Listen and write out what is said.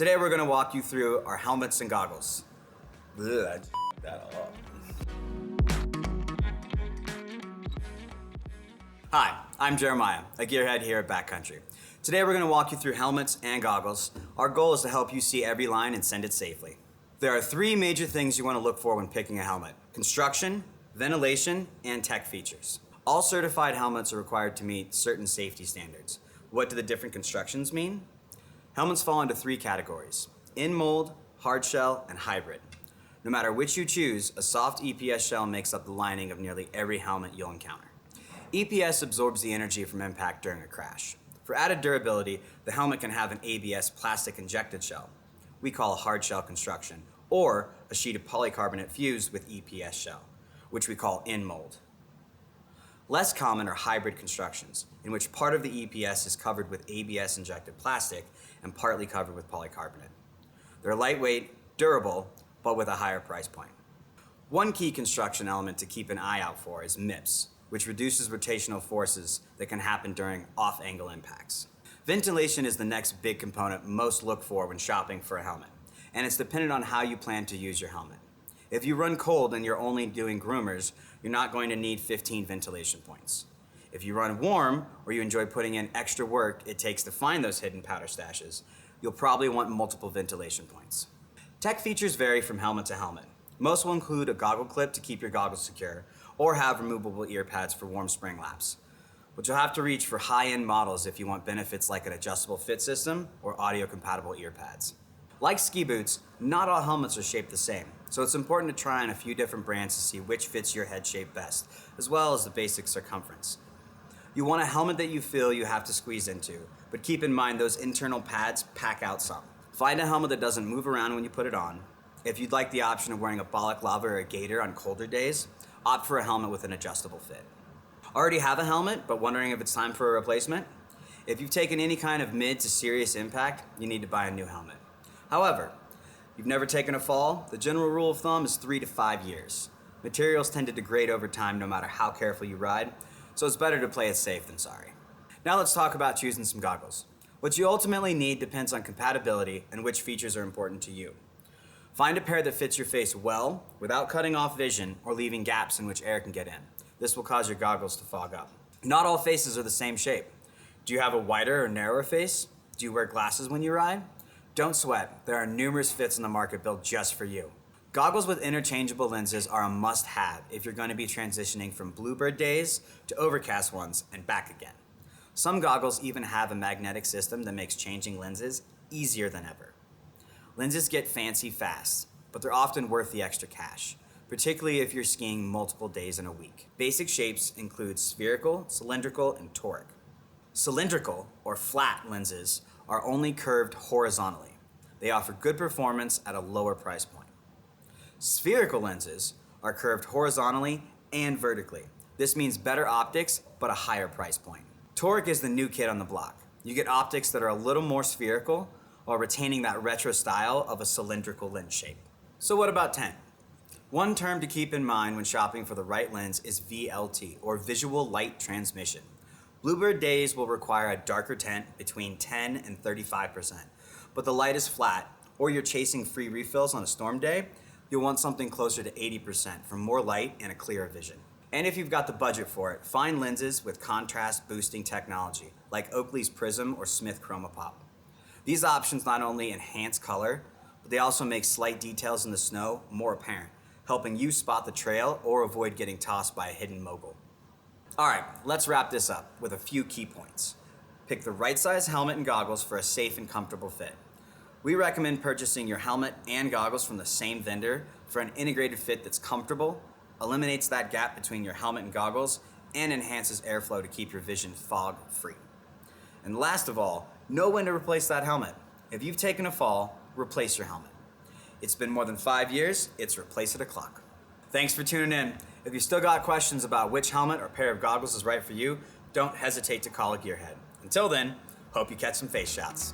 Today we're going to walk you through our helmets and goggles. Ugh, I just that up. Hi, I'm Jeremiah, a gearhead here at Backcountry. Today we're going to walk you through helmets and goggles. Our goal is to help you see every line and send it safely. There are three major things you want to look for when picking a helmet: construction, ventilation, and tech features. All certified helmets are required to meet certain safety standards. What do the different constructions mean? Helmets fall into three categories: in-mold, hardshell, and hybrid. No matter which you choose, a soft EPS shell makes up the lining of nearly every helmet you'll encounter. EPS absorbs the energy from impact during a crash. For added durability, the helmet can have an ABS plastic injected shell we call a hardshell construction, or a sheet of polycarbonate fused with EPS shell, which we call in-mold. Less common are hybrid constructions, in which part of the EPS is covered with ABS injected plastic and partly covered with polycarbonate. They're lightweight, durable, but with a higher price point. One key construction element to keep an eye out for is MIPS, which reduces rotational forces that can happen during off-angle impacts. Ventilation is the next big component most look for when shopping for a helmet, and it's dependent on how you plan to use your helmet. If you run cold and you're only doing groomers, you're not going to need 15 ventilation points. If you run warm, or you enjoy putting in extra work it takes to find those hidden powder stashes, you'll probably want multiple ventilation points. Tech features vary from helmet to helmet. Most will include a goggle clip to keep your goggles secure, or have removable ear pads for warm spring laps. But you'll have to reach for high-end models if you want benefits like an adjustable fit system or audio-compatible ear pads. Like ski boots, not all helmets are shaped the same, so it's important to try on a few different brands to see which fits your head shape best, as well as the basic circumference. You want a helmet that you feel you have to squeeze into, but keep in mind those internal pads pack out some. Find a helmet that doesn't move around when you put it on. If you'd like the option of wearing a balaclava or a gaiter on colder days, opt for a helmet with an adjustable fit. Already have a helmet, but wondering if it's time for a replacement? If you've taken any kind of mid to serious impact, you need to buy a new helmet. However, you've never taken a fall, the general rule of thumb is 3 to 5 years. Materials tend to degrade over time no matter how careful you ride, so it's better to play it safe than sorry. Now let's talk about choosing some goggles. What you ultimately need depends on compatibility and which features are important to you. Find a pair that fits your face well, without cutting off vision or leaving gaps in which air can get in. This will cause your goggles to fog up. Not all faces are the same shape. Do you have a wider or narrower face? Do you wear glasses when you ride? Don't sweat, there are numerous fits in the market built just for you. Goggles with interchangeable lenses are a must-have if you're going to be transitioning from bluebird days to overcast ones and back again. Some goggles even have a magnetic system that makes changing lenses easier than ever. Lenses get fancy fast, but they're often worth the extra cash, particularly if you're skiing multiple days in a week. Basic shapes include spherical, cylindrical, and toric. Cylindrical, or flat lenses, are only curved horizontally. They offer good performance at a lower price point. Spherical lenses are curved horizontally and vertically. This means better optics, but a higher price point. Toric is the new kid on the block. You get optics that are a little more spherical while retaining that retro style of a cylindrical lens shape. So what about tint? One term to keep in mind when shopping for the right lens is VLT, or visual light transmission. Bluebird days will require a darker tint between 10 and 35%, but the light is flat, or you're chasing free refills on a storm day, you'll want something closer to 80% for more light and a clearer vision. And if you've got the budget for it, find lenses with contrast boosting technology, like Oakley's Prism or Smith ChromaPop. These options not only enhance color, but they also make slight details in the snow more apparent, helping you spot the trail or avoid getting tossed by a hidden mogul. Alright, let's wrap this up with a few key points. Pick the right size helmet and goggles for a safe and comfortable fit. We recommend purchasing your helmet and goggles from the same vendor for an integrated fit that's comfortable, eliminates that gap between your helmet and goggles, and enhances airflow to keep your vision fog free. And last of all, know when to replace that helmet. If you've taken a fall, replace your helmet. It's been more than 5 years, it's replace it o'clock. Thanks for tuning in. If you still got questions about which helmet or pair of goggles is right for you, don't hesitate to call a gearhead. Until then, hope you catch some face shots.